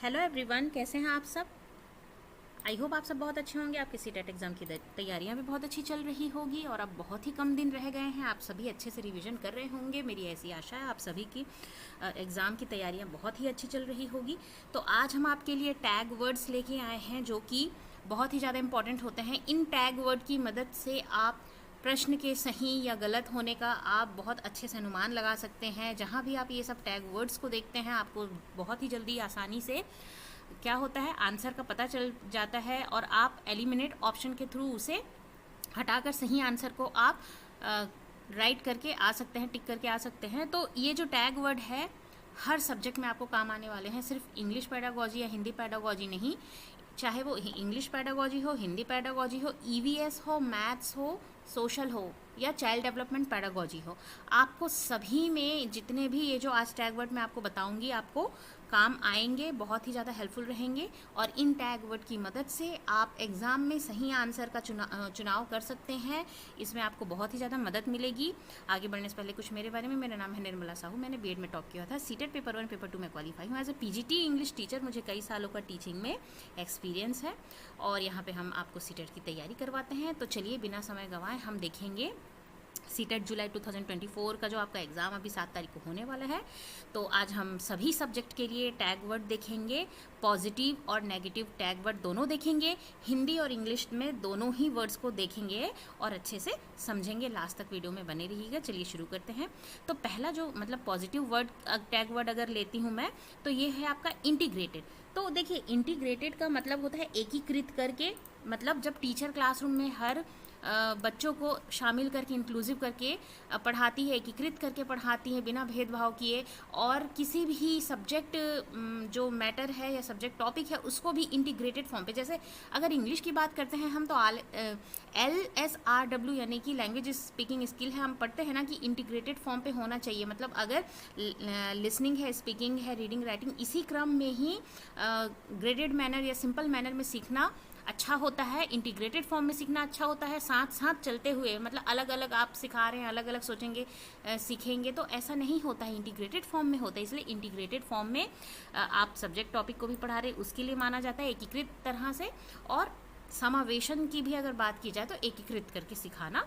Hello everyone, कैसे हैं आप सब। आई होप आप सब बहुत अच्छे होंगे। आपके सीटेट एग्ज़ाम की तैयारियां भी बहुत अच्छी चल रही होगी और अब बहुत ही कम दिन रह गए हैं। आप सभी अच्छे से रिवीजन कर रहे होंगे, मेरी ऐसी आशा है। आप सभी की एग्ज़ाम की तैयारियां बहुत ही अच्छी चल रही होगी। तो आज हम आपके लिए टैग वर्ड्स लेके आए हैं जो कि बहुत ही ज़्यादा इंपॉर्टेंट होते हैं। इन टैग वर्ड की मदद से आप प्रश्न के सही या गलत होने का आप बहुत अच्छे से अनुमान लगा सकते हैं। जहाँ भी आप ये सब टैग वर्ड्स को देखते हैं, आपको बहुत ही जल्दी आसानी से क्या होता है, आंसर का पता चल जाता है और आप एलिमिनेट ऑप्शन के थ्रू उसे हटाकर सही आंसर को आप राइट करके आ सकते हैं, टिक करके आ सकते हैं। तो ये जो टैग वर्ड है हर सब्जेक्ट में आपको काम आने वाले हैं। सिर्फ इंग्लिश पेडागोजी या हिंदी पेडागोजी नहीं, चाहे वो इंग्लिश पेडागोजी हो, हिंदी पेडागोजी हो, ईवीएस हो, मैथ्स हो, सोशल हो या चाइल्ड डेवलपमेंट पेडागोजी हो, आपको सभी में जितने भी ये जो आज टैग वर्ड मैं आपको बताऊंगी आपको काम आएंगे, बहुत ही ज़्यादा हेल्पफुल रहेंगे। और इन टैग वर्ड की मदद से आप एग्ज़ाम में सही आंसर का चुनाव कर सकते हैं। इसमें आपको बहुत ही ज़्यादा मदद मिलेगी। आगे बढ़ने से पहले कुछ मेरे बारे में। मेरा नाम है निर्मला साहू, मैंने बीएड में टॉप किया था। सीटेट पेपर 1 पेपर 2 में क्वालिफाई हूँ। As a PGT English teacher मुझे कई सालों का टीचिंग में एक्सपीरियंस है और यहाँ पे हम आपको सीटेट की तैयारी करवाते हैं। तो चलिए बिना समय गंवाए हम देखेंगे सीटेट जुलाई 2024 का जो आपका एग्ज़ाम अभी 7 तारीख को होने वाला है। तो आज हम सभी सब्जेक्ट के लिए टैग वर्ड देखेंगे, पॉजिटिव और नेगेटिव टैग वर्ड दोनों देखेंगे। हिंदी और इंग्लिश में दोनों ही वर्ड्स को देखेंगे और अच्छे से समझेंगे। लास्ट तक वीडियो में बने रहिएगा। चलिए शुरू करते हैं। तो पहला जो मतलब पॉजिटिव वर्ड टैग वर्ड अगर लेती हूँ मैं, तो ये है आपका इंटीग्रेटेड। तो देखिए, इंटीग्रेटेड का मतलब होता है एकीकृत करके। मतलब जब टीचर क्लासरूम में हर बच्चों को शामिल करके, इंक्लूसिव करके पढ़ाती है, एकीकृत करके पढ़ाती है बिना भेदभाव किए, और किसी भी सब्जेक्ट जो मैटर है या सब्जेक्ट टॉपिक है उसको भी इंटीग्रेटेड फॉर्म पे, जैसे अगर इंग्लिश की बात करते हैं हम तो LSRW यानी कि लैंग्वेज स्पीकिंग स्किल है, हम पढ़ते हैं ना कि इंटीग्रेटेड फॉर्म पे होना चाहिए। मतलब अगर लिसनिंग है, स्पीकिंग है, रीडिंग राइटिंग इसी क्रम में ही ग्रेडेड मैनर या सिंपल मैनर में सीखना अच्छा होता है, इंटीग्रेटेड फॉर्म में सीखना अच्छा होता है। साथ साथ चलते हुए, मतलब अलग अलग आप सिखा रहे हैं, अलग अलग सोचेंगे सीखेंगे, तो ऐसा नहीं होता है, इंटीग्रेटेड फॉर्म में होता है। इसलिए इंटीग्रेटेड फॉर्म में आप सब्जेक्ट टॉपिक को भी पढ़ा रहे, उसके लिए माना जाता है एकीकृत तरह से। और समावेशन की भी अगर बात की जाए तो एकीकृत करके सिखाना,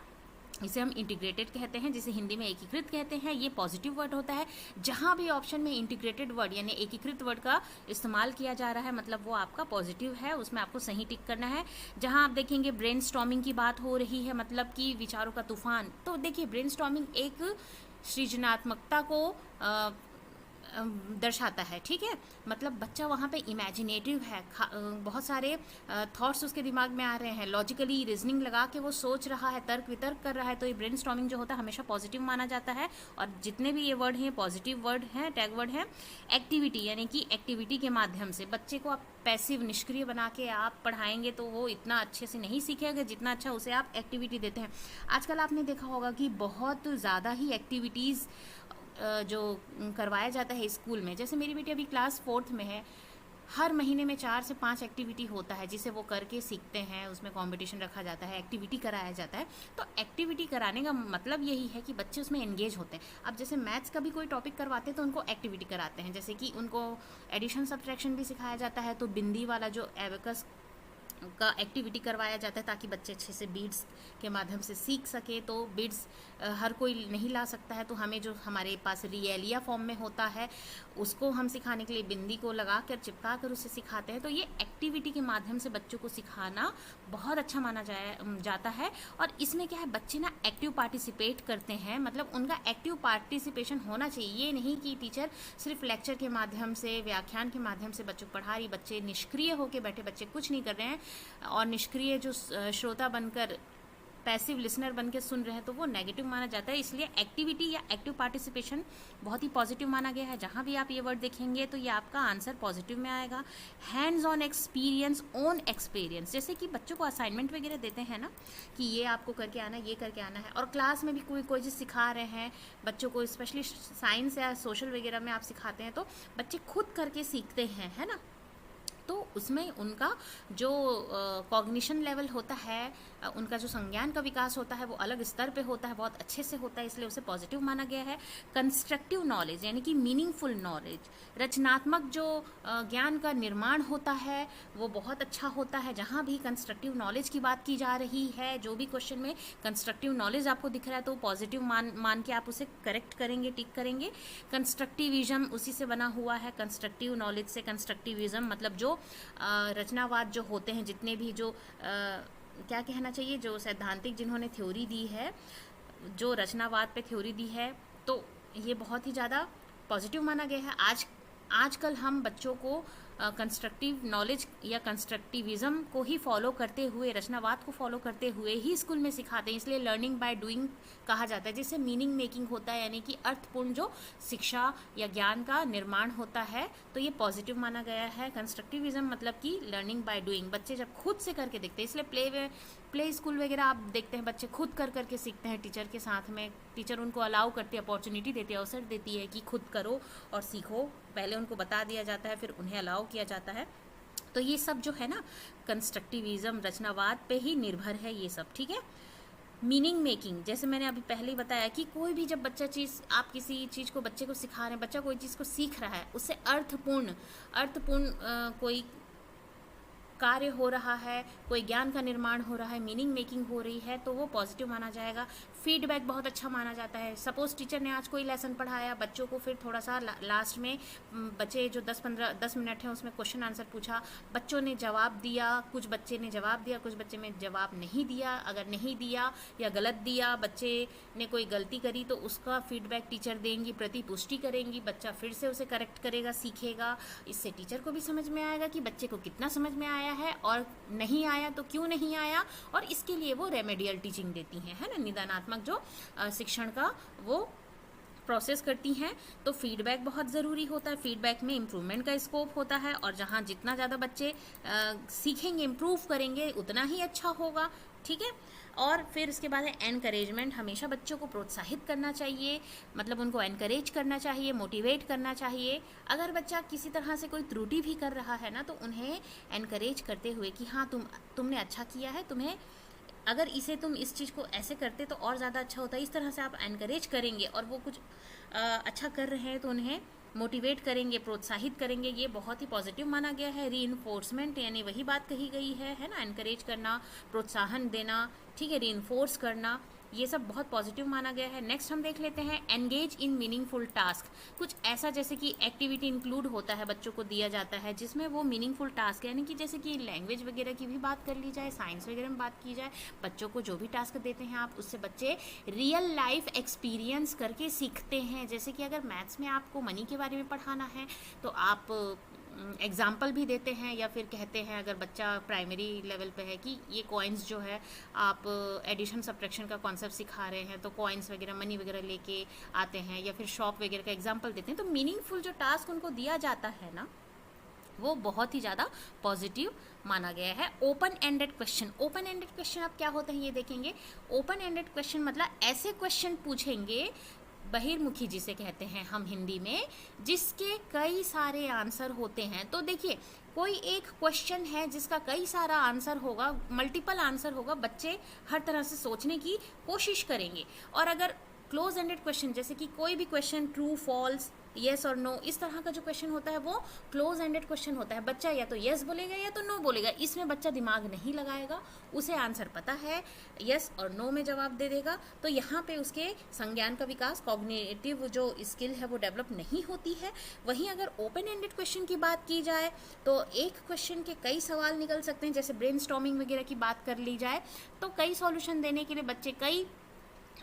इसे हम इंटीग्रेटेड कहते हैं, जिसे हिंदी में एकीकृत कहते हैं। ये पॉजिटिव वर्ड होता है। जहाँ भी ऑप्शन में इंटीग्रेटेड वर्ड यानी एकीकृत वर्ड का इस्तेमाल किया जा रहा है, मतलब वो आपका पॉजिटिव है, उसमें आपको सही टिक करना है। जहाँ आप देखेंगे ब्रेनस्टॉर्मिंग की बात हो रही है, मतलब कि विचारों का तूफान, तो देखिए ब्रेनस्टॉर्मिंग एक सृजनात्मकता को दर्शाता है, ठीक है। मतलब बच्चा वहाँ पे इमेजिनेटिव है, बहुत सारे थॉट्स उसके दिमाग में आ रहे हैं, लॉजिकली रीजनिंग लगा के वो सोच रहा है, तर्क वितर्क कर रहा है। तो ये ब्रेनस्टॉर्मिंग जो होता है हमेशा पॉजिटिव माना जाता है। और जितने भी ये वर्ड हैं पॉजिटिव वर्ड हैं, टैग वर्ड हैं। एक्टिविटी यानी कि एक्टिविटी के माध्यम से बच्चे को आप पैसिव निष्क्रिय बना के आप पढ़ाएंगे तो वो इतना अच्छे से नहीं सीखेगा जितना अच्छा उसे आप एक्टिविटी देते हैं। आजकल आपने देखा होगा कि बहुत ज़्यादा ही एक्टिविटीज़ जो करवाया जाता है स्कूल में। जैसे मेरी बेटी अभी क्लास 4th में है, हर महीने में 4 से 5 एक्टिविटी होता है जिसे वो करके सीखते हैं। उसमें कंपटीशन रखा जाता है, एक्टिविटी कराया जाता है। तो एक्टिविटी कराने का मतलब यही है कि बच्चे उसमें एंगेज होते हैं। अब जैसे मैथ्स का भी कोई टॉपिक करवाते हैं तो उनको एक्टिविटी कराते हैं, जैसे कि उनको एडिशन सब्ट्रैक्शन भी सिखाया जाता है, तो बिंदी वाला जो एबेकस का एक्टिविटी करवाया जाता है ताकि बच्चे अच्छे से बीड्स के माध्यम से सीख सके। तो बीड्स हर कोई नहीं ला सकता है, तो हमें जो हमारे पास रियलिया फॉर्म में होता है उसको हम सिखाने के लिए बिंदी को लगा कर चिपका कर उसे सिखाते हैं। तो ये एक्टिविटी के माध्यम से बच्चों को सिखाना बहुत अच्छा माना जाता है। और इसमें क्या है, बच्चे ना एक्टिव पार्टिसिपेट करते हैं, मतलब उनका एक्टिव पार्टिसिपेशन होना चाहिए। ये नहीं कि टीचर सिर्फ लेक्चर के माध्यम से, व्याख्यान के माध्यम से बच्चों को पढ़ा रही, बच्चे निष्क्रिय होकर बैठे, बच्चे कुछ नहीं कर रहे हैं और निष्क्रिय जो श्रोता बनकर, पैसिव लिसनर बनकर सुन रहे हैं, तो वो नेगेटिव माना जाता है। इसलिए एक्टिविटी या एक्टिव पार्टिसिपेशन बहुत ही पॉजिटिव माना गया है। जहाँ भी आप ये वर्ड देखेंगे तो ये आपका आंसर पॉजिटिव में आएगा। Hands on experience, own experience, जैसे कि बच्चों को असाइनमेंट वगैरह देते हैं ना कि ये आपको करके आना है, ये करके आना है, और क्लास में भी कोई चीज़ सिखा रहे हैं बच्चों को, स्पेशली साइंस या सोशल वगैरह में आप सिखाते हैं तो बच्चे खुद करके सीखते हैं, है ना। तो उसमें उनका जो कॉग्निशन लेवल होता है, उनका जो संज्ञान का विकास होता है वो अलग स्तर पे होता है, बहुत अच्छे से होता है, इसलिए उसे पॉजिटिव माना गया है। कंस्ट्रक्टिव नॉलेज यानी कि मीनिंगफुल नॉलेज, रचनात्मक जो ज्ञान का निर्माण होता है वो बहुत अच्छा होता है। जहाँ भी कंस्ट्रक्टिव नॉलेज की बात की जा रही है, जो भी क्वेश्चन में कंस्ट्रक्टिव नॉलेज आपको दिख रहा है तो पॉजिटिव मान के आप उसे करेक्ट करेंगे, टिक करेंगे। कंस्ट्रक्टिविज्म उसी से बना हुआ है, कंस्ट्रक्टिव नॉलेज से कंस्ट्रक्टिविज्म मतलब जो रचनावाद जो होते हैं, जितने भी जो क्या कहना चाहिए, जो सैद्धांतिक जिन्होंने थ्योरी दी है, जो रचनावाद पे थ्योरी दी है, तो ये बहुत ही ज़्यादा पॉजिटिव माना गया है। आजकल हम बच्चों को कंस्ट्रक्टिव नॉलेज या कंस्ट्रक्टिविज्म को ही फॉलो करते हुए, रचनावाद को फॉलो करते हुए ही स्कूल में सिखाते हैं, इसलिए लर्निंग बाय डूइंग कहा जाता है, जिससे मीनिंग मेकिंग होता है, यानी कि अर्थपूर्ण जो शिक्षा या ज्ञान का निर्माण होता है, तो ये पॉजिटिव माना गया है। कंस्ट्रक्टिविज्म मतलब कि लर्निंग बाय डूइंग, बच्चे जब खुद से करके देखते हैं, इसलिए प्ले स्कूल वगैरह आप देखते हैं बच्चे खुद करके सीखते हैं, टीचर के साथ में, टीचर उनको अलाउ करती है, अपॉर्चुनिटी देती है, अवसर देती है कि खुद करो और सीखो, पहले उनको बता दिया जाता है, फिर उन्हें अलाउ किया जाता है। तो ये सब जो है ना कंस्ट्रक्टिविज्म, रचनावाद पे ही निर्भर है ये सब, ठीक है। मीनिंग मेकिंग, जैसे मैंने अभी पहले ही बताया कि कोई भी जब बच्चा चीज़, आप किसी चीज़ को बच्चे को सिखा रहे हैं, बच्चा कोई चीज़ को सीख रहा है, उससे अर्थपूर्ण कोई कार्य हो रहा है, कोई ज्ञान का निर्माण हो रहा है, मीनिंग मेकिंग हो रही है, तो वो पॉजिटिव माना जाएगा। फीडबैक बहुत अच्छा माना जाता है। सपोज टीचर ने आज कोई लेसन पढ़ाया, बच्चों को फिर थोड़ा सा लास्ट में बच्चे जो 10 मिनट हैं उसमें क्वेश्चन आंसर पूछा, बच्चों ने जवाब दिया, कुछ बच्चे ने जवाब दिया, कुछ बच्चे ने जवाब नहीं दिया। अगर नहीं दिया या गलत दिया, बच्चे ने कोई गलती करी, तो उसका फीडबैक टीचर देंगी, प्रतिपुष्टि करेंगी, बच्चा फिर से उसे करेक्ट करेगा, सीखेगा। इससे टीचर को भी समझ में आएगा कि बच्चे को कितना समझ में आया है, और नहीं आया तो क्यों नहीं आया, और इसके लिए वो रेमेडियल टीचिंग देती हैं, है ना, निदानात्मक जो शिक्षण का वो प्रोसेस करती हैं। तो फीडबैक बहुत ज़रूरी होता है, फीडबैक में इम्प्रूवमेंट का स्कोप होता है, और जहाँ जितना ज़्यादा बच्चे सीखेंगे, इम्प्रूव करेंगे, उतना ही अच्छा होगा, ठीक है। और फिर इसके बाद है एनकरेजमेंट, हमेशा बच्चों को प्रोत्साहित करना चाहिए, मतलब उनको एनकरेज करना चाहिए, मोटिवेट करना चाहिए। अगर बच्चा किसी तरह से कोई त्रुटि भी कर रहा है ना, तो उन्हें एनकरेज करते हुए कि हाँ तुमने अच्छा किया है, तुम्हें अगर तुम इस चीज़ को ऐसे करते तो और ज़्यादा अच्छा होता है, इस तरह से आप एनकरेज करेंगे, और वो कुछ अच्छा कर रहे हैं तो उन्हें मोटिवेट करेंगे, प्रोत्साहित करेंगे, ये बहुत ही पॉजिटिव माना गया है। रीइंफोर्समेंट यानी वही बात कही गई है ना, एनकरेज करना, प्रोत्साहन देना, ठीक है, रीइंफोर्स करना, ये सब बहुत पॉजिटिव माना गया है। नेक्स्ट हम देख लेते हैं एंगेज इन मीनिंगफुल टास्क, कुछ ऐसा जैसे कि एक्टिविटी इंक्लूड होता है, बच्चों को दिया जाता है, जिसमें वो मीनिंगफुल टास्क, यानी कि जैसे कि लैंग्वेज वगैरह की भी बात कर ली जाए, साइंस वगैरह में बात की जाए, बच्चों को जो भी टास्क देते हैं आप, उससे बच्चे रियल लाइफ एक्सपीरियंस करके सीखते हैं। जैसे कि अगर मैथ्स में आपको मनी के बारे में पढ़ाना है तो आप एग्जाम्पल भी देते हैं, या फिर कहते हैं अगर बच्चा प्राइमरी लेवल पे है कि ये कॉइन्स जो है, आप एडिशन सब्ट्रैक्शन का कॉन्सेप्ट सिखा रहे हैं, तो कॉइन्स वगैरह, मनी वगैरह लेके आते हैं, या फिर शॉप वगैरह का एग्जाम्पल देते हैं। तो मीनिंगफुल जो टास्क उनको दिया जाता है ना, वो बहुत ही ज़्यादा पॉजिटिव माना गया है। Open ended question, open ended question आप क्या होते हैं ये देखेंगे। ओपन एंडेड क्वेश्चन मतलब ऐसे क्वेश्चन पूछेंगे, बहिर्मुखी जिसे कहते हैं हम हिंदी में, जिसके कई सारे आंसर होते हैं। तो देखिए, कोई एक क्वेश्चन है जिसका कई सारा आंसर होगा, मल्टीपल आंसर होगा, बच्चे हर तरह से सोचने की कोशिश करेंगे। और अगर क्लोज एंडेड क्वेश्चन, जैसे कि कोई भी क्वेश्चन ट्रू फॉल्स, येस और नो, इस तरह का जो क्वेश्चन होता है वो क्लोज एंडेड क्वेश्चन होता है। बच्चा या तो येस बोलेगा या तो नो बोलेगा, इसमें बच्चा दिमाग नहीं लगाएगा, उसे आंसर पता है, येस और नो में जवाब दे देगा। तो यहाँ पे उसके संज्ञान का विकास, कॉग्निटिव जो स्किल है वो डेवलप नहीं होती है। वहीं अगर ओपन एंडेड क्वेश्चन की बात की जाए तो एक क्वेश्चन के कई सवाल निकल सकते हैं। जैसे ब्रेनस्टॉर्मिंग वगैरह की बात कर ली जाए तो कई सॉल्यूशन देने के लिए बच्चे कई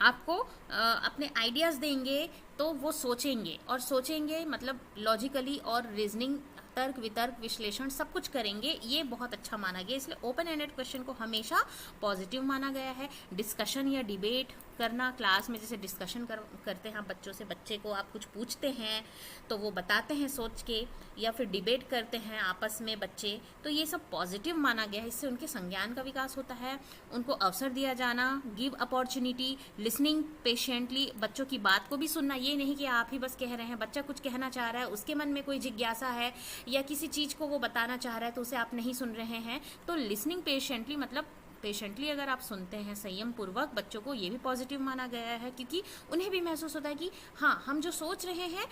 आपको अपने आइडियाज़ देंगे, तो वो सोचेंगे, और सोचेंगे मतलब लॉजिकली, और रीजनिंग, तर्क वितर्क विश्लेषण सब कुछ करेंगे। ये बहुत अच्छा माना गया, इसलिए ओपन एंडेड क्वेश्चन को हमेशा पॉजिटिव माना गया है। डिस्कशन या डिबेट, करना, क्लास में जैसे डिस्कशन करते हैं आप बच्चों से, बच्चे को आप कुछ पूछते हैं तो वो बताते हैं सोच के, या फिर डिबेट करते हैं आपस में बच्चे, तो ये सब पॉजिटिव माना गया है। इससे उनके संज्ञान का विकास होता है, उनको अवसर दिया जाना, गिव अपॉर्चुनिटी, लिसनिंग पेशेंटली, बच्चों की बात को भी सुनना, ये नहीं कि आप ही बस कह रहे हैं, बच्चा कुछ कहना चाह रहा है, उसके मन में कोई जिज्ञासा है या किसी चीज़ को वो बताना चाह रहा है तो उसे आप नहीं सुन रहे हैं। तो लिसनिंग पेशेंटली मतलब पेशेंटली अगर आप सुनते हैं संयम पूर्वक बच्चों को, ये भी पॉजिटिव माना गया है, क्योंकि उन्हें भी महसूस होता है कि हाँ, हम जो सोच रहे हैं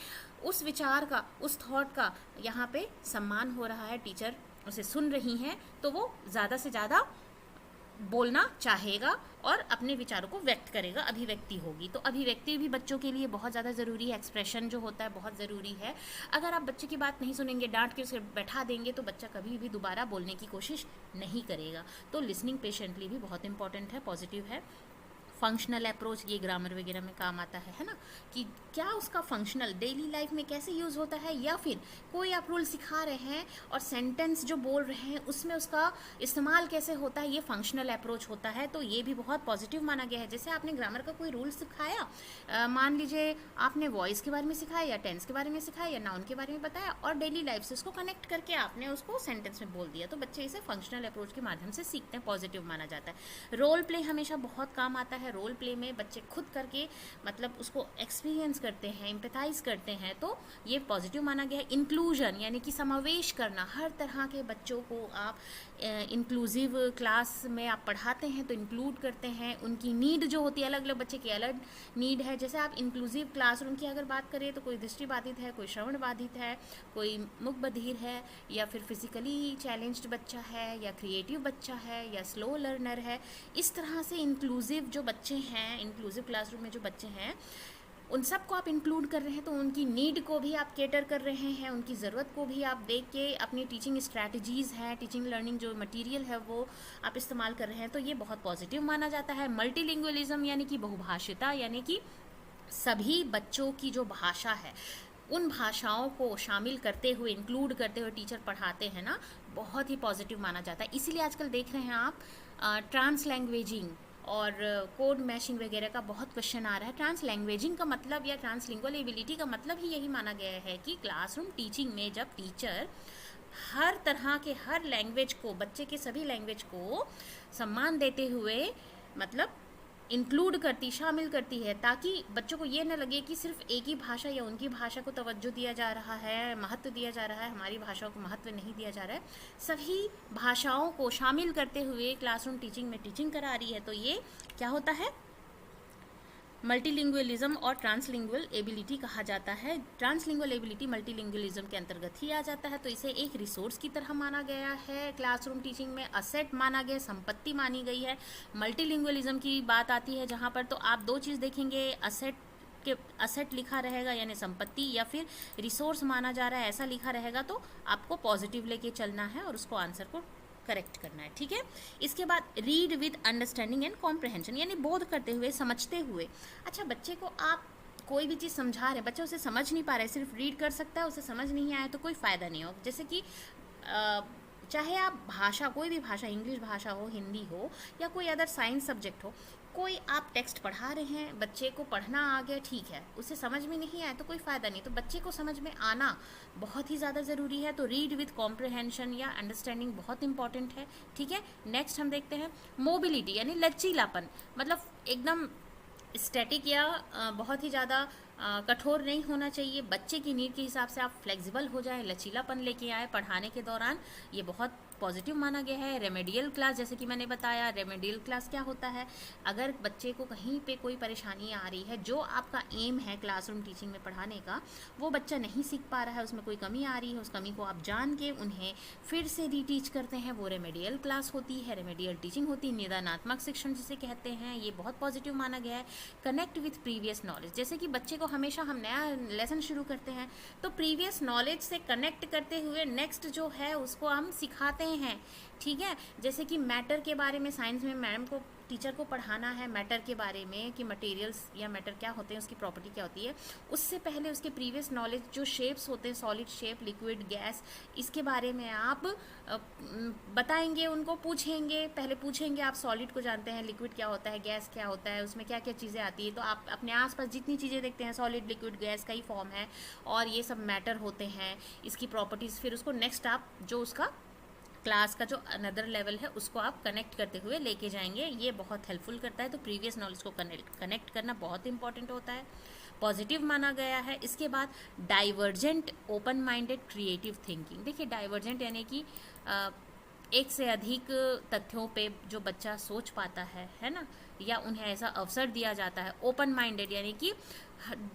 उस विचार का, उस थॉट का यहाँ पे सम्मान हो रहा है, टीचर उसे सुन रही हैं, तो वो ज़्यादा से ज़्यादा बोलना चाहेगा और अपने विचारों को व्यक्त करेगा, अभिव्यक्ति होगी। तो अभिव्यक्ति भी बच्चों के लिए बहुत ज़्यादा ज़रूरी है, एक्सप्रेशन जो होता है बहुत ज़रूरी है। अगर आप बच्चे की बात नहीं सुनेंगे, डांट के उसे बैठा देंगे, तो बच्चा कभी भी दोबारा बोलने की कोशिश नहीं करेगा। तो लिसनिंग पेशेंटली भी बहुत इंपॉर्टेंट है, पॉजिटिव है। फंक्शनल अप्रोच, ये ग्रामर वगैरह में काम आता है ना, कि क्या उसका फंक्शनल डेली लाइफ में कैसे यूज़ होता है, या फिर कोई आप रूल सिखा रहे हैं और सेंटेंस जो बोल रहे हैं उसमें उसका इस्तेमाल कैसे होता है, ये फंक्शनल अप्रोच होता है। तो ये भी बहुत पॉजिटिव माना गया है। जैसे आपने ग्रामर का कोई रूल सिखाया, मान लीजिए आपने वॉइस के बारे में सिखाया या टेंस के बारे में सिखाया या नाउन के बारे में बताया, और डेली लाइफ से उसको कनेक्ट करके आपने उसको सेंटेंस में बोल दिया, तो बच्चे इसे फंक्शनल अप्रोच के माध्यम से सीखते हैं, पॉजिटिव माना जाता है। रोल प्ले हमेशा बहुत काम आता है। रोल प्ले में बच्चे खुद करके मतलब उसको एक्सपीरियंस करते हैं, एम्पैथाइज करते हैं, तो ये पॉजिटिव माना गया है। इंक्लूजन यानी कि समावेश करना, हर तरह के बच्चों को आप इंक्लूसिव क्लास में आप पढ़ाते हैं तो इंक्लूड करते हैं। उनकी नीड जो होती है, अलग अलग बच्चे की अलग नीड है। जैसे आप इंक्लूसिव क्लासरूम की अगर बात करें तो कोई दृष्टिबाधित है, कोई श्रवण बाधित है, कोई मुख बधिर है, या फिर फिजिकली चैलेंज्ड बच्चा है, या क्रिएटिव बच्चा है, या स्लो लर्नर है। इस तरह से इंक्लूसिव जो बच्चे हैं, इंक्लूसिव क्लासरूम में जो बच्चे हैं, उन सबको आप इंक्लूड कर रहे हैं, तो उनकी नीड को भी आप केटर कर रहे हैं, उनकी ज़रूरत को भी आप देख के अपनी टीचिंग स्ट्रैटेजीज़ हैं, टीचिंग लर्निंग जो मटेरियल है वो आप इस्तेमाल कर रहे हैं, तो ये बहुत पॉजिटिव माना जाता है। मल्टीलिंगुअलिज्म यानी कि बहुभाषिता, यानी कि सभी बच्चों की जो भाषा है उन भाषाओं को शामिल करते हुए, इंक्लूड करते हुए टीचर पढ़ाते हैं ना, बहुत ही पॉजिटिव माना जाता है। इसीलिए आजकल देख रहे हैं आप ट्रांस लैंग्वेजिंग और कोड मैशिंग वगैरह का बहुत क्वेश्चन आ रहा है। ट्रांस लैंग्वेजिंग का मतलब या ट्रांसलिंगुअल एबिलिटी का मतलब ही यही माना गया है कि क्लासरूम टीचिंग में जब टीचर हर तरह के, हर लैंग्वेज को, बच्चे के सभी लैंग्वेज को सम्मान देते हुए मतलब इंक्लूड करती, शामिल करती है, ताकि बच्चों को ये न लगे कि सिर्फ एक ही भाषा या उनकी भाषा को तवज्जो दिया जा रहा है, महत्व दिया जा रहा है, हमारी भाषाओं को महत्व नहीं दिया जा रहा है। सभी भाषाओं को शामिल करते हुए क्लासरूम टीचिंग में टीचिंग करा रही है, तो ये क्या होता है, मल्टीलिंगुअलिज्म और ट्रांसलिंगुअल एबिलिटी कहा जाता है। ट्रांसलिंगुअल एबिलिटी मल्टीलिंगुअलिज्म के अंतर्गत ही आ जाता है, तो इसे एक रिसोर्स की तरह माना गया है। क्लासरूम टीचिंग में असेट माना गया, संपत्ति मानी गई है। मल्टीलिंगुअलिज्म की बात आती है जहाँ पर, तो आप दो चीज़ देखेंगे, असेट लिखा रहेगा यानी संपत्ति, या फिर रिसोर्स माना जा रहा है ऐसा लिखा रहेगा, तो आपको पॉजिटिव लेके चलना है और उसको आंसर को करेक्ट करना है, ठीक है। इसके बाद read with understanding and comprehension, यानी बोध करते हुए, समझते हुए। अच्छा, बच्चे को आप कोई भी चीज़ समझा रहे हैं, बच्चा उसे समझ नहीं पा रहा है, सिर्फ रीड कर सकता है, उसे समझ नहीं आया तो कोई फ़ायदा नहीं होगा। जैसे कि चाहे आप भाषा, कोई भी भाषा, इंग्लिश भाषा हो, हिंदी हो, या कोई अदर साइंस सब्जेक्ट हो, कोई आप टेक्स्ट पढ़ा रहे हैं, बच्चे को पढ़ना आ गया, ठीक है, उसे समझ में नहीं आया तो कोई फ़ायदा नहीं। तो बच्चे को समझ में आना बहुत ही ज़्यादा ज़रूरी है, तो रीड विथ कॉम्प्रहेंशन या अंडरस्टैंडिंग बहुत इंपॉर्टेंट है, ठीक है। नेक्स्ट हम देखते हैं मोबिलिटी, यानी लचीलापन, मतलब एकदम स्टैटिक या बहुत ही ज़्यादा कठोर नहीं होना चाहिए। बच्चे की नीड के हिसाब से आप फ्लेक्सिबल हो जाए, लचीलापन लेके आए पढ़ाने के दौरान, ये बहुत पॉजिटिव माना गया है। रेमेडियल क्लास, जैसे कि मैंने बताया, रेमेडियल क्लास क्या होता है, अगर बच्चे को कहीं पे कोई परेशानी आ रही है, जो आपका एम है क्लासरूम टीचिंग में पढ़ाने का, वो बच्चा नहीं सीख पा रहा है, उसमें कोई कमी आ रही है, उस कमी को आप जान के उन्हें फिर से रीटीच करते हैं, वो रेमेडियल क्लास होती है, रेमेडियल टीचिंग होती है। निदानात्मक शिक्षण जिसे कहते हैं, ये बहुत पॉजिटिव माना गया है। कनेक्ट विथ प्रीवियस नॉलेज, जैसे कि बच्चे को हमेशा हम नया लेसन शुरू करते हैं तो प्रीवियस नॉलेज से कनेक्ट करते हुए नेक्स्ट जो है उसको हम सिखाते हैं, ठीक है। जैसे कि मैटर के बारे में साइंस में मैडम को टीचर को पढ़ाना है मैटर के बारे में कि मटेरियल्स या मैटर क्या होते हैं, उसकी प्रॉपर्टी क्या होती है, उससे पहले उसके प्रीवियस नॉलेज जो शेप्स होते हैं, सॉलिड शेप, लिक्विड, गैस, इसके बारे में आप बताएंगे, उनको पूछेंगे। पहले पूछेंगे आप सॉलिड को जानते हैं, लिक्विड क्या होता है, गैस क्या होता है, उसमें क्या क्या चीज़ें आती है। तो आप अपने आसपास जितनी चीज़ें देखते हैं सॉलिड, लिक्विड, गैस का ही फॉर्म है और ये सब मैटर होते हैं, इसकी प्रॉपर्टीज़। फिर उसको नेक्स्ट आप जो उसका क्लास का जो अनदर लेवल है उसको आप कनेक्ट करते हुए लेके जाएंगे। ये बहुत हेल्पफुल करता है। तो प्रीवियस नॉलेज को कनेक्ट करना बहुत इंपॉर्टेंट होता है, पॉजिटिव माना गया है। इसके बाद divergent open minded creative thinking. देखिए डाइवर्जेंट यानी कि एक से अधिक तथ्यों पे जो बच्चा सोच पाता है ना, या उन्हें ऐसा अवसर दिया जाता है। ओपन माइंडेड यानी कि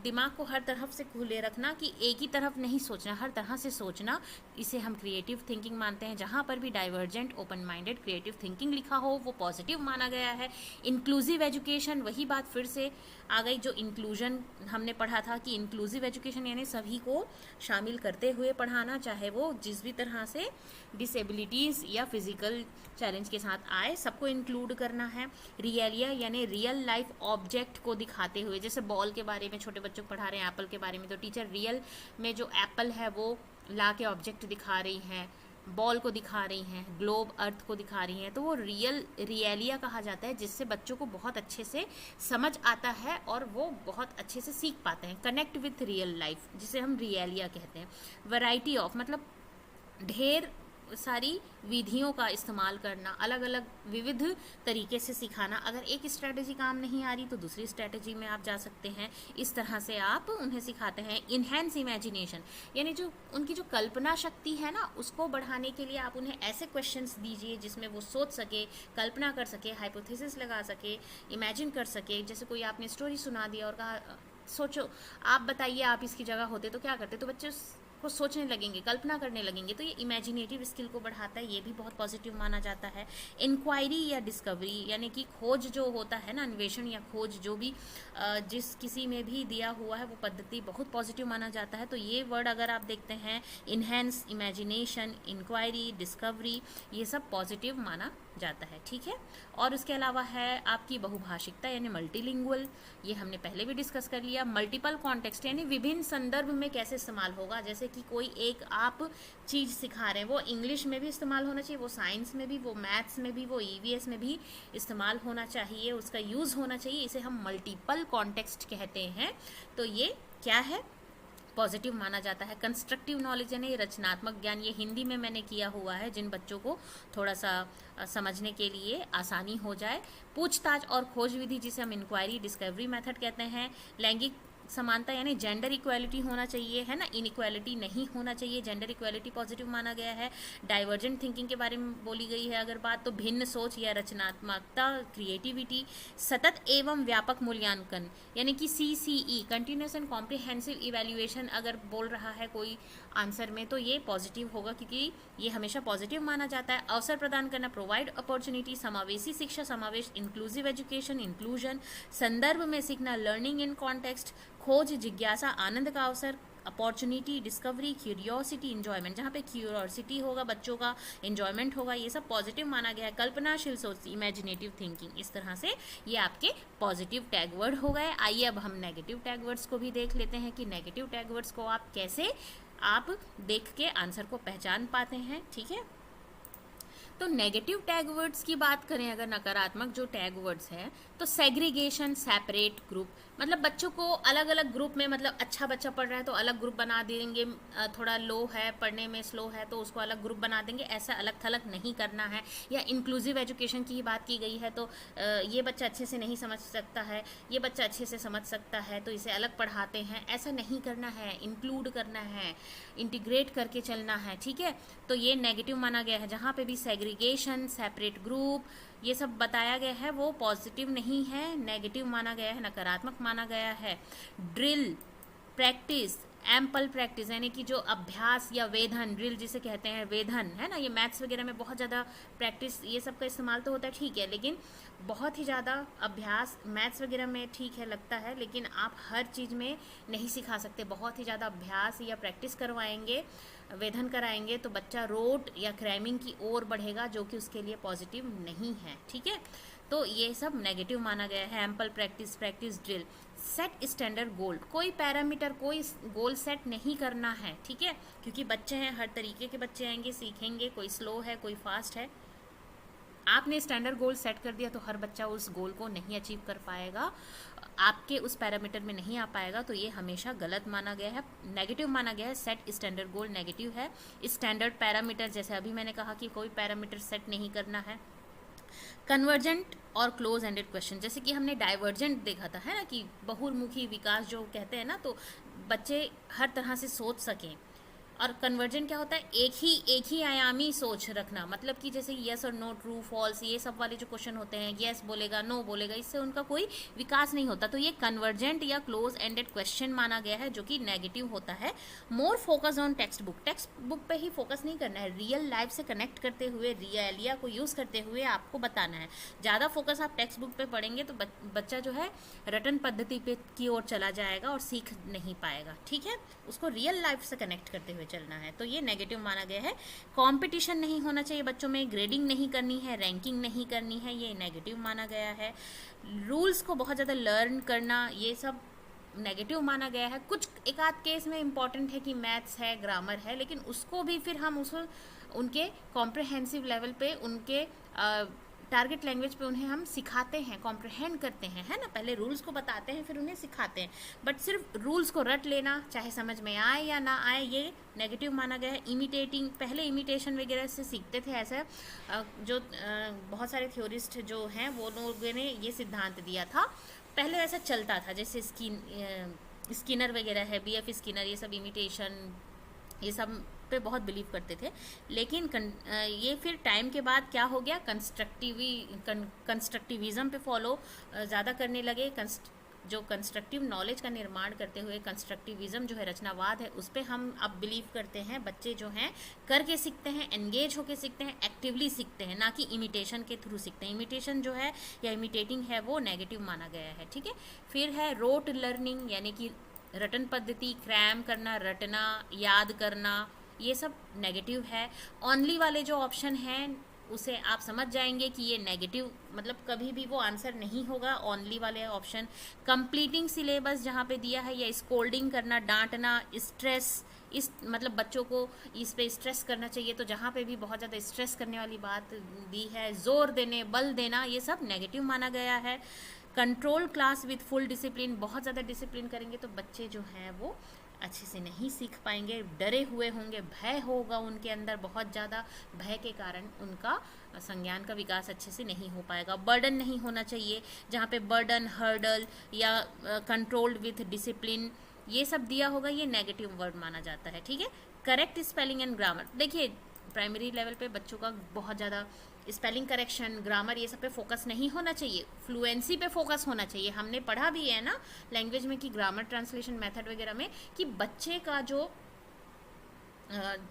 दिमाग को हर तरफ से खुले रखना, कि एक ही तरफ नहीं सोचना, हर तरह से सोचना, इसे हम क्रिएटिव थिंकिंग मानते हैं। जहाँ पर भी divergent open minded creative thinking लिखा हो वो पॉजिटिव माना गया है। इंक्लूसिव एजुकेशन, वही बात फिर से आ गई जो इंक्लूजन हमने पढ़ा था, कि इंक्लूसिव एजुकेशन यानी सभी को शामिल करते हुए पढ़ाना, चाहे वो जिस भी तरह से डिसेबिलिटीज़ या फिजिकल चैलेंज के साथ आए, सबको इंक्लूड करना है। रियलिया यानी रियल लाइफ ऑब्जेक्ट को दिखाते हुए, जैसे बॉल के बारे में छोटे बच्चों को पढ़ा रहे हैं, एप्पल के बारे में, तो टीचर रियल में जो एप्पल है वो ला के ऑब्जेक्ट दिखा रही हैं, बॉल को दिखा रही हैं, ग्लोब अर्थ को दिखा रही हैं, तो वो रियलिया कहा जाता है, जिससे बच्चों को बहुत अच्छे से समझ आता है और वो बहुत अच्छे से सीख पाते हैं। कनेक्ट विथ रियल लाइफ, जिसे हम रियलिया कहते हैं। वैरायटी ऑफ मतलब ढेर सारी विधियों का इस्तेमाल करना, अलग अलग विविध तरीके से सिखाना। अगर एक स्ट्रैटेजी काम नहीं आ रही तो दूसरी स्ट्रैटेजी में आप जा सकते हैं। इस तरह से आप उन्हें सिखाते हैं। इन्हेंस इमेजिनेशन यानी जो उनकी जो कल्पना शक्ति है ना, उसको बढ़ाने के लिए आप उन्हें ऐसे क्वेश्चंस दीजिए जिसमें वो सोच सके, कल्पना कर सके, हाइपोथेसिस लगा सके, इमेजिन कर सके। जैसे कोई आपने स्टोरी सुना दी और कहा सोचो, आप बताइए आप इसकी जगह होते तो क्या करते, तो बच्चे को सोचने लगेंगे, कल्पना करने लगेंगे। तो ये इमेजिनेटिव स्किल को बढ़ाता है, ये भी बहुत पॉजिटिव माना जाता है। इंक्वायरी या डिस्कवरी यानी कि खोज जो होता है ना, अन्वेषण या खोज, जो भी जिस किसी में भी दिया हुआ है वो पद्धति बहुत पॉजिटिव माना जाता है। तो ये वर्ड अगर आप देखते हैं, इन्हेंस, इमेजिनेशन, इंक्वायरी, डिस्कवरी, ये सब पॉजिटिव माना जाता है। ठीक है। और उसके अलावा है आपकी बहुभाषिकता यानी मल्टीलिंगुअल, ये हमने पहले भी डिस्कस कर लिया। मल्टीपल कॉन्टेक्स्ट यानी विभिन्न संदर्भ में कैसे इस्तेमाल होगा। जैसे कि कोई एक आप चीज़ सिखा रहे हैं, वो इंग्लिश में भी इस्तेमाल होना चाहिए, वो साइंस में भी, वो मैथ्स में भी, वो ईवीएस में भी इस्तेमाल होना चाहिए, उसका यूज़ होना चाहिए। इसे हम मल्टीपल कॉन्टेक्स्ट कहते हैं। तो ये क्या है, पॉजिटिव माना जाता है। कंस्ट्रक्टिव नॉलेज यानी रचनात्मक ज्ञान, ये हिंदी में मैंने किया हुआ है जिन बच्चों को थोड़ा सा समझने के लिए आसानी हो जाए। पूछताछ और खोज विधि, जिसे हम इंक्वायरी, डिस्कवरी मेथड कहते हैं। लैंगिक समानता यानी जेंडर इक्वालिटी होना चाहिए, है ना, इनइक्वालिटी नहीं होना चाहिए, जेंडर इक्वालिटी पॉजिटिव माना गया है। डाइवर्जेंट थिंकिंग के बारे में बोली गई है अगर बात, तो भिन्न सोच या रचनात्मकता, क्रिएटिविटी। सतत एवं व्यापक मूल्यांकन यानी कि CCE, continuous and comprehensive evaluation अगर बोल रहा है कोई आंसर में, तो ये पॉजिटिव होगा क्योंकि ये हमेशा पॉजिटिव माना जाता है। अवसर प्रदान करना, प्रोवाइड अपॉर्चुनिटी, समावेशी शिक्षा, समावेश, इंक्लूसिव एजुकेशन, इंक्लूजन। संदर्भ में सीखना, लर्निंग इन कॉन्टेक्स्ट। खोज, जिज्ञासा, आनंद का अवसर, अपॉर्चुनिटी, डिस्कवरी, क्यूरियोसिटी, इंजॉयमेंट, जहाँ पे क्यूरियोसिटी होगा बच्चों का, इंजॉयमेंट होगा, ये सब पॉजिटिव माना गया है। कल्पनाशील सोच, इमेजिनेटिव थिंकिंग, इस तरह से ये आपके पॉजिटिव टैग वर्ड हो गए। आइए अब हम नेगेटिव टैग वर्ड्स को भी देख लेते हैं कि नेगेटिव टैग वर्ड्स को आप कैसे आप देख के आंसर को पहचान पाते हैं। ठीक है। तो नेगेटिव टैग वर्ड्स की बात करें, अगर नकारात्मक जो टैग वर्ड्स हैं, तो सेग्रीगेशन, सेपरेट ग्रुप, मतलब बच्चों को अलग अलग ग्रुप में, मतलब अच्छा बच्चा पढ़ रहा है तो अलग ग्रुप बना देंगे, थोड़ा लो है, पढ़ने में स्लो है तो उसको अलग ग्रुप बना देंगे, ऐसा अलग थलग नहीं करना है। या इंक्लूसिव एजुकेशन की बात की गई है, तो ये बच्चा अच्छे से नहीं समझ सकता है, ये बच्चा अच्छे से समझ सकता है, तो इसे अलग पढ़ाते हैं, ऐसा नहीं करना है, इंक्लूड करना है, इंटीग्रेट करके चलना है। ठीक है। तो ये नेगेटिव माना गया है। जहाँ पे भी सेग्रीगेशन, सेपरेट ग्रुप, ये सब बताया गया है वो पॉजिटिव नहीं है, नेगेटिव माना गया है, नकारात्मक माना गया है। ड्रिल, प्रैक्टिस, एम्पल प्रैक्टिस यानी कि जो अभ्यास या वेधन, ड्रिल जिसे कहते हैं वेधन, है ना, ये मैथ्स वगैरह में बहुत ज़्यादा प्रैक्टिस ये सब का इस्तेमाल तो होता है, ठीक है, लेकिन बहुत ही ज़्यादा अभ्यास मैथ्स वगैरह में ठीक है, लगता है, लेकिन आप हर चीज़ में नहीं सिखा सकते। बहुत ही ज़्यादा अभ्यास या प्रैक्टिस करवाएंगे, वेधन कराएंगे, तो बच्चा रोट या क्रैमिंग की ओर बढ़ेगा, जो कि उसके लिए पॉजिटिव नहीं है। ठीक है। तो ये सब नेगेटिव माना गया है। Ample practice, practice drill, set standard goal, कोई पैरामीटर कोई गोल सेट नहीं करना है, ठीक है, क्योंकि बच्चे हैं, हर तरीके के बच्चे आएंगे, सीखेंगे, कोई स्लो है कोई फास्ट है। आपने स्टैंडर्ड गोल सेट कर दिया तो हर बच्चा उस गोल को नहीं अचीव कर पाएगा, आपके उस पैरामीटर में नहीं आ पाएगा, तो ये हमेशा गलत माना गया है, नेगेटिव माना गया है। सेट स्टैंडर्ड गोल नेगेटिव है। स्टैंडर्ड पैरामीटर, जैसे अभी मैंने कहा कि कोई पैरामीटर सेट नहीं करना है। कन्वर्जेंट और क्लोज एंडेड क्वेश्चन, जैसे कि हमने डाइवर्जेंट देखा था, है ना, कि बहुमुखी विकास जो कहते हैं ना, तो बच्चे हर तरह से सोच सकें। और कन्वर्जेंट क्या होता है, एक ही आयामी सोच रखना, मतलब कि जैसे यस और नो, ट्रू फॉल्स, ये सब वाले जो क्वेश्चन होते हैं, यस बोलेगा नो बोलेगा, इससे उनका कोई विकास नहीं होता, तो ये कन्वर्जेंट या क्लोज एंडेड क्वेश्चन माना गया है, जो कि नेगेटिव होता है। More focus on text book पे ही फोकस नहीं करना है, रियल लाइफ से कनेक्ट करते हुए, रियलिया को यूज़ करते हुए आपको बताना है। ज़्यादा फोकस आप टेक्स्ट बुक पे पढ़ेंगे तो बच्चा जो है रटन पद्धति पे की ओर चला जाएगा और सीख नहीं पाएगा, ठीक है, उसको रियल लाइफ से कनेक्ट करते हुए चलना है, तो ये नेगेटिव माना गया है। कंपटीशन नहीं होना चाहिए बच्चों में, ग्रेडिंग नहीं करनी है, रैंकिंग नहीं करनी है, ये नेगेटिव माना गया है। रूल्स को बहुत ज़्यादा लर्न करना, ये सब नेगेटिव माना गया है। कुछ एक आध केस में इंपॉर्टेंट है कि मैथ्स है, ग्रामर है, लेकिन उसको भी फिर हम उसको उनके कॉम्प्रहेंसिव लेवल पे, उनके टारगेट लैंग्वेज पे उन्हें हम सिखाते हैं, कॉम्प्रहेंड करते हैं, है ना, पहले रूल्स को बताते हैं फिर उन्हें सिखाते हैं। बट सिर्फ रूल्स को रट लेना, चाहे समझ में आए या ना आए, ये नेगेटिव माना गया है। इमिटेटिंग, पहले इमिटेशन वगैरह से सीखते थे, ऐसा जो बहुत सारे थ्योरिस्ट जो हैं वो लोगों ने ये सिद्धांत दिया था, पहले ऐसा चलता था, जैसे स्किनर वगैरह है, BF स्किनर, ये सब इमिटेशन, ये सब पे बहुत बिलीव करते थे। लेकिन ये फिर टाइम के बाद क्या हो गया, कंस्ट्रक्टिविज्म पे फॉलो ज़्यादा करने लगे, जो कंस्ट्रक्टिव नॉलेज का निर्माण करते हुए, कंस्ट्रक्टिविज्म जो है, रचनावाद है, उस पर हम अब बिलीव करते हैं। बच्चे जो हैं करके सीखते हैं, एंगेज होके सीखते हैं, एक्टिवली सीखते हैं, ना कि इमिटेशन के थ्रू सीखते हैं। इमिटेशन जो है या इमिटेटिंग है वो नेगेटिव माना गया है, ठीक है। फिर है रोट लर्निंग, यानी कि रटन पद्धति, क्रैम करना, रटना, याद करना, ये सब नेगेटिव है। ओनली वाले जो ऑप्शन हैं उसे आप समझ जाएंगे कि ये नेगेटिव, मतलब कभी भी वो आंसर नहीं होगा ओनली वाले ऑप्शन। कंप्लीटिंग सिलेबस जहाँ पे दिया है, या स्कोल्डिंग करना, डांटना, स्ट्रेस, इस मतलब बच्चों को इस पे स्ट्रेस करना चाहिए, तो जहाँ पे भी बहुत ज़्यादा स्ट्रेस करने वाली बात दी है, जोर देने, बल देना, ये सब नेगेटिव माना गया है। Control class with full discipline, बहुत ज़्यादा डिसिप्लिन करेंगे तो बच्चे जो हैं वो अच्छे से नहीं सीख पाएंगे, डरे हुए होंगे, भय होगा उनके अंदर बहुत ज़्यादा, भय के कारण उनका संज्ञान का विकास अच्छे से नहीं हो पाएगा। बर्डन नहीं होना चाहिए, जहाँ पे बर्डन, हर्डल या कंट्रोल्ड विथ डिसिप्लिन, ये सब दिया होगा, ये नेगेटिव वर्ड माना जाता है, ठीक है। करेक्ट स्पेलिंग एंड ग्रामर, देखिए प्राइमरी लेवल पे बच्चों का बहुत ज़्यादा स्पेलिंग करेक्शन, ग्रामर, ये सब पे फोकस नहीं होना चाहिए, फ्लुएंसी पे फोकस होना चाहिए। हमने पढ़ा भी है ना लैंग्वेज में कि ग्रामर, ट्रांसलेशन, मेथड वगैरह में, कि बच्चे का जो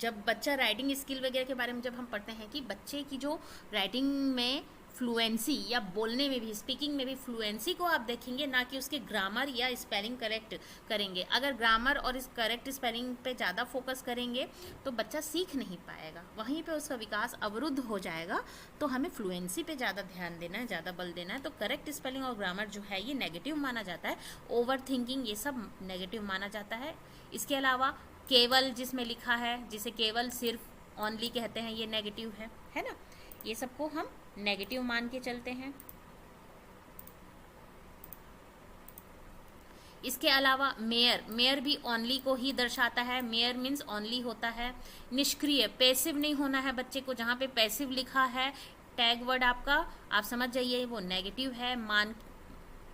जब बच्चा राइटिंग स्किल वगैरह के बारे में जब हम पढ़ते हैं कि बच्चे की जो राइटिंग में फ्लुएंसी, या बोलने में भी, स्पीकिंग में भी फ्लुएंसी को आप देखेंगे, ना कि उसके ग्रामर या स्पेलिंग करेक्ट करेंगे। अगर ग्रामर और इस करेक्ट स्पेलिंग पे ज़्यादा फोकस करेंगे तो बच्चा सीख नहीं पाएगा, वहीं पे उसका विकास अवरुद्ध हो जाएगा। तो हमें फ्लुएंसी पे ज़्यादा ध्यान देना है, ज़्यादा बल देना है। तो करेक्ट स्पेलिंग और ग्रामर जो है ये नेगेटिव माना जाता है। ओवर थिंकिंग, ये सब नेगेटिव माना जाता है। इसके अलावा केवल, जिसमें लिखा है, जिसे केवल, सिर्फ, ओनली कहते हैं, ये नेगेटिव है ना, ये सबको हम नेगेटिव मान के चलते हैं। इसके अलावा मेयर भी ओनली को ही दर्शाता है, मेयर मीन्स ओनली होता है। निष्क्रिय, पैसिव नहीं होना है बच्चे को, जहाँ पे पैसिव लिखा है टैग वर्ड आपका, आप समझ जाइए वो नेगेटिव है।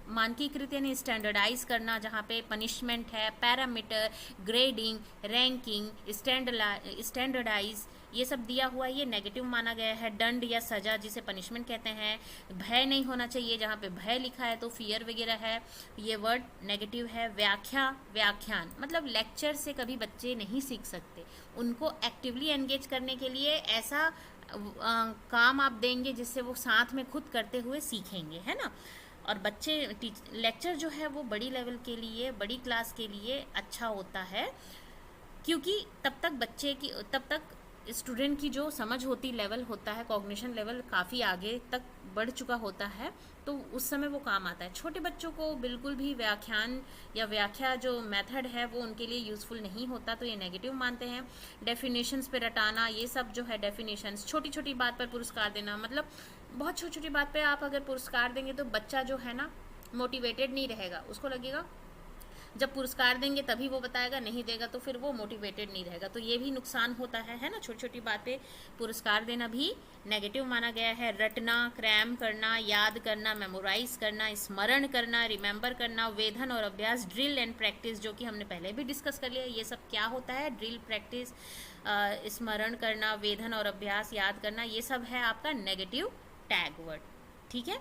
मानकीकृत यानी स्टैंडर्डाइज करना, जहाँ पे पनिशमेंट है, पैरामीटर, ग्रेडिंग, रैंकिंग, स्टैंडर्डाइज, ये सब दिया हुआ है, ये नेगेटिव माना गया है। दंड या सजा, जिसे पनिशमेंट कहते हैं। भय नहीं होना चाहिए, जहाँ पे भय लिखा है तो फियर वगैरह है, ये वर्ड नेगेटिव है। व्याख्यान, मतलब लेक्चर से कभी बच्चे नहीं सीख सकते, उनको एक्टिवली एंगेज करने के लिए ऐसा काम आप देंगे जिससे वो साथ में खुद करते हुए सीखेंगे, है ना। और बच्चे लेक्चर जो है वो बड़ी लेवल के लिए, बड़ी क्लास के लिए अच्छा होता है, क्योंकि तब तक स्टूडेंट की जो समझ होती लेवल होता है, कॉग्निशन लेवल काफ़ी आगे तक बढ़ चुका होता है, तो उस समय वो काम आता है। छोटे बच्चों को बिल्कुल भी व्याख्यान या व्याख्या जो मेथड है वो उनके लिए यूज़फुल नहीं होता, तो ये नेगेटिव मानते हैं। डेफिनेशंस पे रटाना, ये सब जो है डेफिनेशंस, छोटी छोटी बात पर पुरस्कार देना, मतलब बहुत छोटी छोटी बात पे आप अगर पुरस्कार देंगे तो बच्चा जो है ना मोटिवेटेड नहीं रहेगा, उसको लगेगा जब पुरस्कार देंगे तभी वो बताएगा, नहीं देगा तो फिर वो मोटिवेटेड नहीं रहेगा, तो ये भी नुकसान होता है ना। छोटी छोटी बातें पुरस्कार देना भी नेगेटिव माना गया है। रटना, क्रैम करना, याद करना, मेमोराइज करना, स्मरण करना, रिमेंबर करना, वेधन और अभ्यास, ड्रिल एंड प्रैक्टिस, जो कि हमने पहले भी डिस्कस कर लिया। ये सब क्या होता है? ड्रिल, प्रैक्टिस, स्मरण करना, वेधन और अभ्यास, याद करना, ये सब है आपका नेगेटिव टैग वर्ड। ठीक है,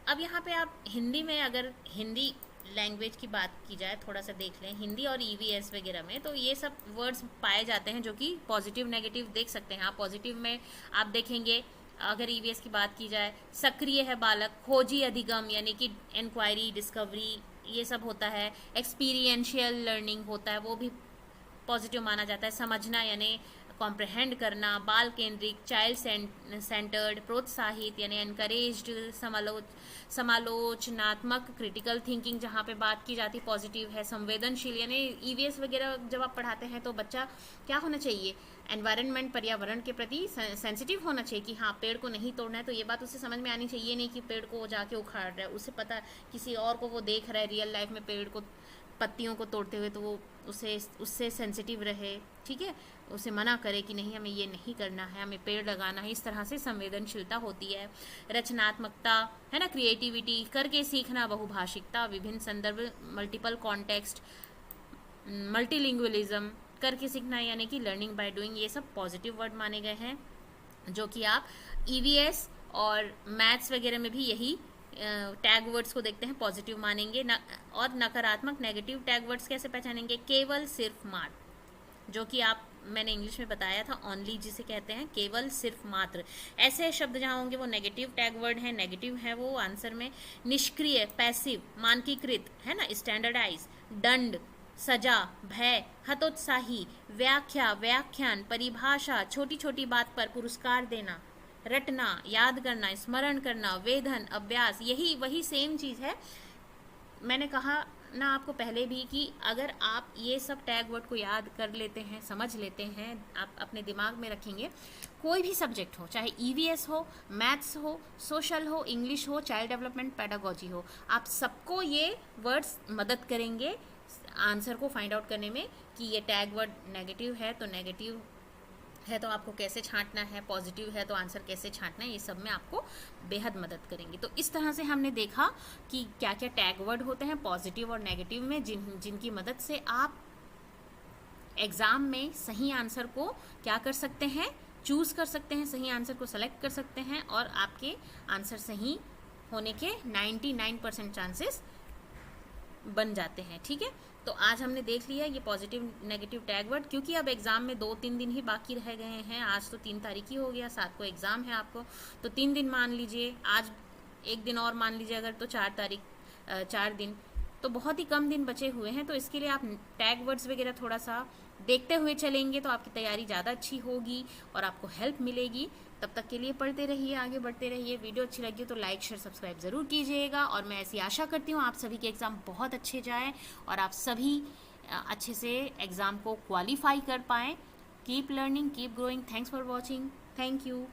अब यहाँ पे आप हिंदी में, अगर हिंदी लैंग्वेज की बात की जाए, थोड़ा सा देख लें हिंदी और ईवीएस वगैरह में, तो ये सब वर्ड्स पाए जाते हैं जो कि पॉजिटिव नेगेटिव देख सकते हैं आप। पॉजिटिव में आप देखेंगे, अगर ईवीएस की बात की जाए, सक्रिय है बालक, खोजी अधिगम यानी कि इंक्वायरी, डिस्कवरी, ये सब होता है। एक्सपीरियंशियल लर्निंग होता है, वो भी पॉजिटिव माना जाता है। समझना यानी कॉम्प्रहेंड करना, बाल केंद्रित, चाइल्ड सेंटर्ड, प्रोत्साहित यानी एनकरेज्ड, समालोचनात्मक, क्रिटिकल थिंकिंग जहाँ पे बात की जाती पॉजिटिव है। संवेदनशील यानी ईवीएस वगैरह जब आप पढ़ाते हैं तो बच्चा क्या होना चाहिए? एनवायरनमेंट, पर्यावरण के प्रति सेंसिटिव होना चाहिए कि हाँ पेड़ को नहीं तोड़ना है, तो ये बात उसे समझ में आनी चाहिए, नहीं कि पेड़ को जाके उखाड़ रहा है, उसे पता किसी और को वो देख रहा है रियल लाइफ में पेड़ को, पत्तियों को तोड़ते हुए, तो वो उससे सेंसिटिव रहे। ठीक है, उसे मना करे कि नहीं हमें ये नहीं करना है, हमें पेड़ लगाना है। इस तरह से संवेदनशीलता होती है। रचनात्मकता है ना, क्रिएटिविटी, करके सीखना, बहुभाषिकता, विभिन्न संदर्भ, मल्टीपल कॉन्टेक्स्ट, मल्टीलिंगुअलिज्म, करके सीखना यानी कि लर्निंग बाय डूइंग, ये सब पॉजिटिव वर्ड माने गए हैं, जो कि आप ईवीएस और मैथ्स वगैरह में भी यही टैग वर्ड्स को देखते हैं, पॉजिटिव मानेंगे। और नकारात्मक नेगेटिव टैग वर्ड्स कैसे पहचानेंगे? केवल, सिर्फ, मात्र, जो कि आप मैंने इंग्लिश में बताया था, ओनली जिसे कहते हैं, केवल, सिर्फ, मात्र, ऐसे शब्द जहाँ होंगे वो नेगेटिव टैग वर्ड है, नेगेटिव है वो आंसर में। निष्क्रिय, पैसिव, मानकीकृत है ना, स्टैंडर्डाइज, दंड, सजा, भय, हतोत्साही, व्याख्या, व्याख्यान, परिभाषा, छोटी छोटी बात पर पुरस्कार देना, रटना, याद करना, स्मरण करना, वेधन, अभ्यास, यही वही सेम चीज़ है। मैंने कहा ना आपको पहले भी कि अगर आप ये सब टैग वर्ड को याद कर लेते हैं, समझ लेते हैं, आप अपने दिमाग में रखेंगे, कोई भी सब्जेक्ट हो, चाहे ईवीएस हो, मैथ्स हो, सोशल हो, इंग्लिश हो, चाइल्ड डेवलपमेंट, पेडागोजी हो, आप सबको ये वर्ड्स मदद करेंगे आंसर को फाइंड आउट करने में कि ये टैग वर्ड नेगेटिव है तो नेगेटिव है तो आपको कैसे छांटना है, पॉजिटिव है तो आंसर कैसे छांटना है, ये सब में आपको बेहद मदद करेंगे। तो इस तरह से हमने देखा कि क्या क्या टैग वर्ड होते हैं पॉजिटिव और नेगेटिव में, जिनकी मदद से आप एग्ज़ाम में सही आंसर को क्या कर सकते हैं, चूज़ कर सकते हैं, सही आंसर को सेलेक्ट कर सकते हैं और आपके आंसर सही होने के 99% चांसेस बन जाते हैं। ठीक है, तो आज हमने देख लिया ये पॉजिटिव नेगेटिव टैग वर्ड, क्योंकि अब एग्ज़ाम में 2-3 दिन ही बाकी रह गए हैं। आज तो 3 तारीख ही हो गया, 7 को एग्ज़ाम है आपको, तो 3 दिन मान लीजिए, आज एक दिन और मान लीजिए अगर, तो 4 दिन, तो बहुत ही कम दिन बचे हुए हैं। तो इसके लिए आप टैग वर्ड्स वगैरह थोड़ा सा देखते हुए चलेंगे तो आपकी तैयारी ज़्यादा अच्छी होगी और आपको हेल्प मिलेगी। तब तक के लिए पढ़ते रहिए, आगे बढ़ते रहिए। वीडियो अच्छी लगी तो लाइक शेयर सब्सक्राइब ज़रूर कीजिएगा और मैं ऐसी आशा करती हूँ आप सभी के एग्ज़ाम बहुत अच्छे जाएँ और आप सभी अच्छे से एग्ज़ाम को क्वालिफाई कर पाएँ। Keep learning, keep growing. Thanks for watching. Thank you.